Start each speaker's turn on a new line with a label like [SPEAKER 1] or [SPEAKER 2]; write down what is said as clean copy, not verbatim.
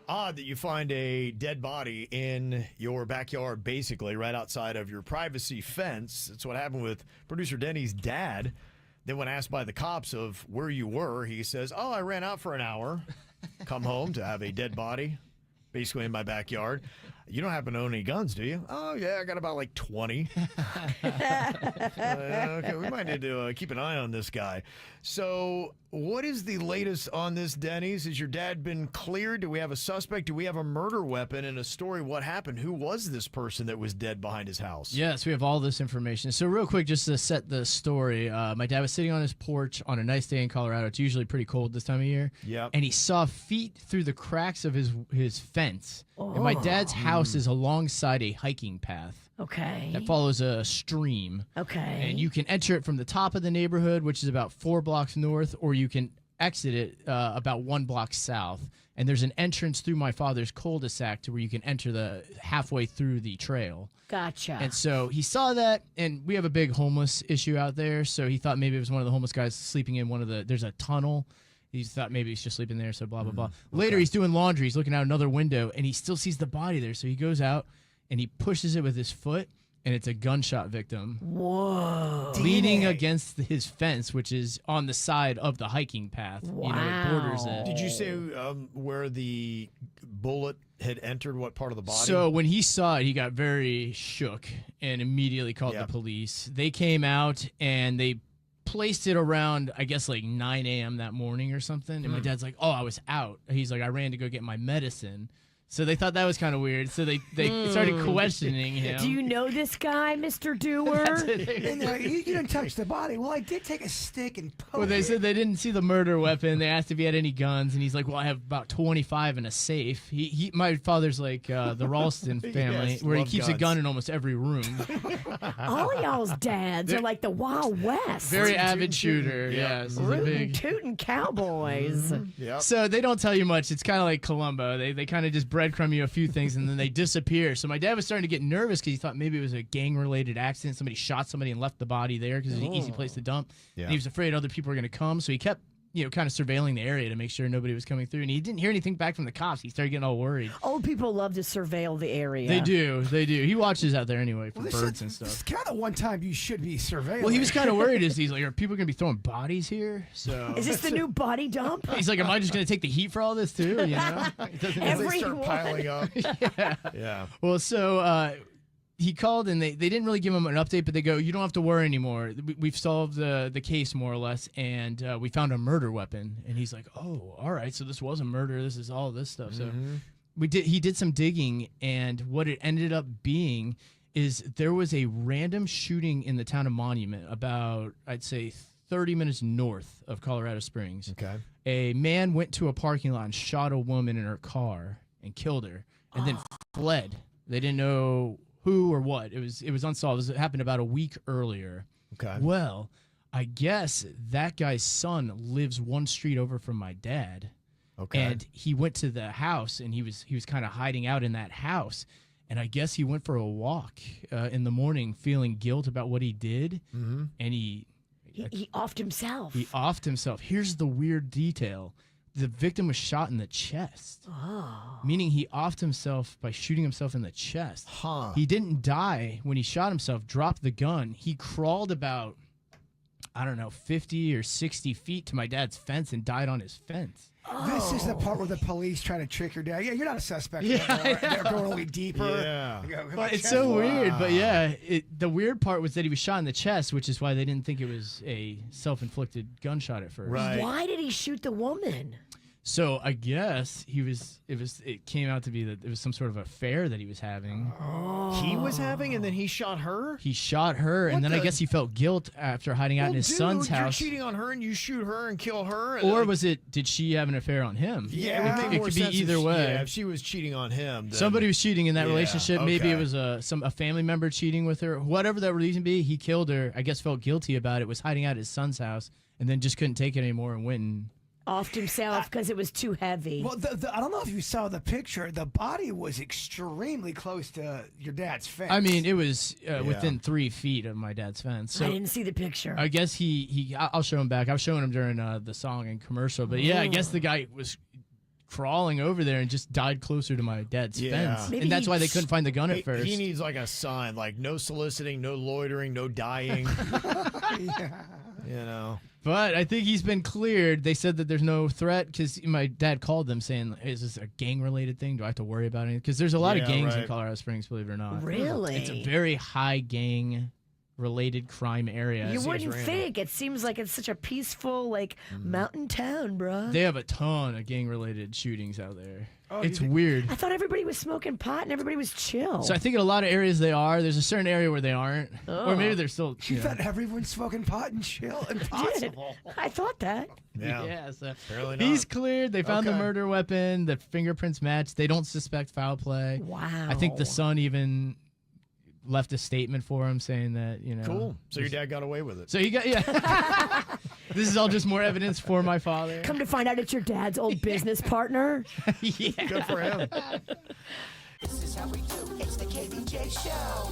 [SPEAKER 1] Odd that you find a dead body in your backyard, basically, right outside of your privacy fence. That's what happened with producer Denny's dad. Then when asked by the cops of where you were, he says, "Oh, I ran out for an hour, come home to have a dead body, basically in my backyard." You don't happen to own any guns, do you? Oh, yeah, I got about like 20. Okay, we might need to keep an eye on this guy. So what is the latest on this, Denny's? Has your dad been cleared? Do we have a suspect? Do we have a murder weapon? And a story, what happened? Who was this person that was dead behind his house?
[SPEAKER 2] Yes, we have all this information. So real quick, just to set the story, my dad was sitting on his porch on a nice day in Colorado. It's usually pretty cold this time of year.
[SPEAKER 1] Yep.
[SPEAKER 2] And he saw feet through the cracks of his fence. Oh. And my dad's house is alongside a hiking path.
[SPEAKER 3] Okay.
[SPEAKER 2] That follows a stream.
[SPEAKER 3] Okay.
[SPEAKER 2] And you can enter it from the top of the neighborhood, which is about 4 blocks north, or you can exit it about 1 block south. And there's an entrance through my father's cul-de-sac to where you can enter the halfway through the trail.
[SPEAKER 3] Gotcha.
[SPEAKER 2] And so he saw that, and we have a big homeless issue out there, so he thought maybe it was one of the homeless guys sleeping in there's a tunnel. He thought maybe he's just sleeping there, so blah, blah, blah. Later, he's doing laundry. He's looking out another window, and he still sees the body there. So he goes out, and he pushes it with his foot, and it's a gunshot victim.
[SPEAKER 3] Whoa.
[SPEAKER 2] Leaning against his fence, which is on the side of the hiking path.
[SPEAKER 3] Wow.
[SPEAKER 2] You know, it borders it.
[SPEAKER 1] Did you say where the bullet had entered, what part of the body?
[SPEAKER 2] So when he saw it, he got very shook and immediately called the police. They came out, and they placed it around, I guess, like 9 a.m. that morning or something. And my dad's like, "Oh, I was out." He's like, "I ran to go get my medicine." So they thought that was kind of weird. So they started questioning him.
[SPEAKER 3] Do you know this guy, Mr. Doer?
[SPEAKER 4] And they're like, you didn't touch the body. Well, I did take a stick and poke
[SPEAKER 2] Well, they
[SPEAKER 4] it.
[SPEAKER 2] said they didn't see the murder weapon. They asked if he had any guns, and he's like, "Well, I have about 25 in a safe." My father's like the Ralston family,
[SPEAKER 1] Yes,
[SPEAKER 2] where he
[SPEAKER 1] love
[SPEAKER 2] keeps
[SPEAKER 1] guns.
[SPEAKER 2] a gun in almost every room.
[SPEAKER 3] All y'all's dads are like the Wild West.
[SPEAKER 2] Very avid shooter.
[SPEAKER 1] Yep.
[SPEAKER 2] Yes, he's a
[SPEAKER 3] Rootin'
[SPEAKER 2] big.
[SPEAKER 3] tootin' cowboys.
[SPEAKER 1] Yep.
[SPEAKER 2] So they don't tell you much. It's kind of like Columbo. They kind of just breadcrumb you a few things, and then they disappear. So my dad was starting to get nervous because he thought maybe it was a gang-related accident. Somebody shot somebody and left the body there because it's an easy place to dump.
[SPEAKER 1] Yeah.
[SPEAKER 2] And he was afraid other people were going to come, so he kept kind of surveilling the area to make sure nobody was coming through. And he didn't hear anything back from the cops. He started getting all worried.
[SPEAKER 3] Old people love to surveil the area.
[SPEAKER 2] They do. He watches out there anyway for
[SPEAKER 4] Well,
[SPEAKER 2] birds and
[SPEAKER 4] This
[SPEAKER 2] stuff.
[SPEAKER 4] is kind of one time you should be surveilling.
[SPEAKER 2] Well, he was kind of worried. He's like, "Are people going to be throwing bodies here?" So
[SPEAKER 3] Is this the new body dump?
[SPEAKER 2] he's like, "Am I just going to take the heat for all this too?" You know? It doesn't-
[SPEAKER 1] As they start
[SPEAKER 3] Everyone.
[SPEAKER 1] piling up. Yeah.
[SPEAKER 2] Well, so he called, and they didn't really give him an update, but they go, "You don't have to worry anymore. We've solved the case more or less, and we found a murder weapon." And he's like, "Oh, all right, so this was a murder. This is all this stuff." So he did some digging, and what it ended up being is there was a random shooting in the town of Monument, about, I'd say, 30 minutes north of Colorado Springs.
[SPEAKER 1] Okay.
[SPEAKER 2] A man went to a parking lot and shot a woman in her car and killed her, and then fled. They didn't know who or what. It was unsolved. It happened about a week earlier.
[SPEAKER 1] Okay.
[SPEAKER 2] Well, I guess that guy's son lives one street over from my dad.
[SPEAKER 1] Okay.
[SPEAKER 2] And he went to the house, and he was kind of hiding out in that house. And I guess he went for a walk in the morning, feeling guilt about what he did. Mm-hmm. And
[SPEAKER 3] He offed himself.
[SPEAKER 2] he offed himself. Here's the weird detail. The victim was shot in the chest, meaning he offed himself by shooting himself in the chest.
[SPEAKER 1] Huh.
[SPEAKER 2] He didn't die when he shot himself, dropped the gun. He crawled about, 50 or 60 feet to my dad's fence and died on his fence.
[SPEAKER 4] This is the part where the police try to trick your dad. Yeah, you're not a suspect.
[SPEAKER 2] Yeah,
[SPEAKER 4] They're going a little deeper.
[SPEAKER 1] Yeah.
[SPEAKER 4] They go,
[SPEAKER 2] But it's so weird. But yeah, the weird part was that he was shot in the chest, which is why they didn't think it was a self-inflicted gunshot at first.
[SPEAKER 1] Right.
[SPEAKER 3] Why did he shoot the woman?
[SPEAKER 2] So I guess it came out to be that it was some sort of affair that he was having.
[SPEAKER 1] He was having, and then he shot her?
[SPEAKER 2] He shot her, and then I guess he felt guilt after hiding out in his son's house.
[SPEAKER 1] You're cheating on her, and you shoot her and kill her? And
[SPEAKER 2] Or did she have an affair on him?
[SPEAKER 1] Yeah, it would make
[SPEAKER 2] it
[SPEAKER 1] more
[SPEAKER 2] could be
[SPEAKER 1] sense
[SPEAKER 2] either
[SPEAKER 1] if
[SPEAKER 2] way.
[SPEAKER 1] If she was cheating on him. Then,
[SPEAKER 2] Somebody was cheating in that
[SPEAKER 1] Yeah,
[SPEAKER 2] relationship. Maybe it
[SPEAKER 1] okay.
[SPEAKER 2] was a family member cheating with her. Whatever that reason be, he killed her. I guess felt guilty about it. Was hiding out at his son's house, and then just couldn't take it anymore and went and.
[SPEAKER 3] Offed himself because it was too heavy.
[SPEAKER 4] Well, I don't know if you saw the picture. The body was extremely close to your dad's face.
[SPEAKER 2] I mean, it was within 3 feet of my dad's fence. So
[SPEAKER 3] I didn't see the picture.
[SPEAKER 2] I guess I'll show him back. I was showing him during the song and commercial. But yeah, I guess the guy was crawling over there and just died closer to my dad's
[SPEAKER 1] Yeah.
[SPEAKER 2] fence.
[SPEAKER 3] Maybe
[SPEAKER 2] And that's
[SPEAKER 3] he
[SPEAKER 2] why they couldn't find the gun at first.
[SPEAKER 1] He needs like a sign, like no soliciting, no loitering, no dying. You know.
[SPEAKER 2] But I think he's been cleared. They said that there's no threat because my dad called them saying, is this a gang-related thing? Do I have to worry about anything? Because there's a lot of
[SPEAKER 1] Yeah,
[SPEAKER 2] gangs in
[SPEAKER 1] right.
[SPEAKER 2] Colorado Springs, believe it or not.
[SPEAKER 3] Really?
[SPEAKER 2] It's a very high gang-related crime area.
[SPEAKER 3] You
[SPEAKER 1] seems
[SPEAKER 3] wouldn't
[SPEAKER 1] random.
[SPEAKER 3] think. It seems like it's such a peaceful, like, mountain town, bruh.
[SPEAKER 2] They have a ton of gang-related shootings out there.
[SPEAKER 4] Oh,
[SPEAKER 2] It's
[SPEAKER 4] you think-
[SPEAKER 2] weird.
[SPEAKER 3] I thought everybody was smoking pot and everybody was chill.
[SPEAKER 2] So I think in a lot of areas they are. There's a certain area where they aren't. Or maybe they're still.
[SPEAKER 4] You
[SPEAKER 2] know.
[SPEAKER 4] thought everyone's smoking pot and chill? Impossible.
[SPEAKER 3] I thought that.
[SPEAKER 1] Yeah.
[SPEAKER 2] Yeah, so
[SPEAKER 1] Apparently not.
[SPEAKER 2] he's cleared. They found the
[SPEAKER 1] Okay.
[SPEAKER 2] murder weapon. The fingerprints match. They don't suspect foul play.
[SPEAKER 3] Wow.
[SPEAKER 2] I think the son even left a statement for him saying that, you know.
[SPEAKER 1] Cool. So your dad got away with it.
[SPEAKER 2] So he got, yeah. This is all just more evidence for my father.
[SPEAKER 3] Come to find out it's your dad's old business partner.
[SPEAKER 2] Yeah.
[SPEAKER 1] Good for him.
[SPEAKER 5] This is how we do. It's the KBJ Show.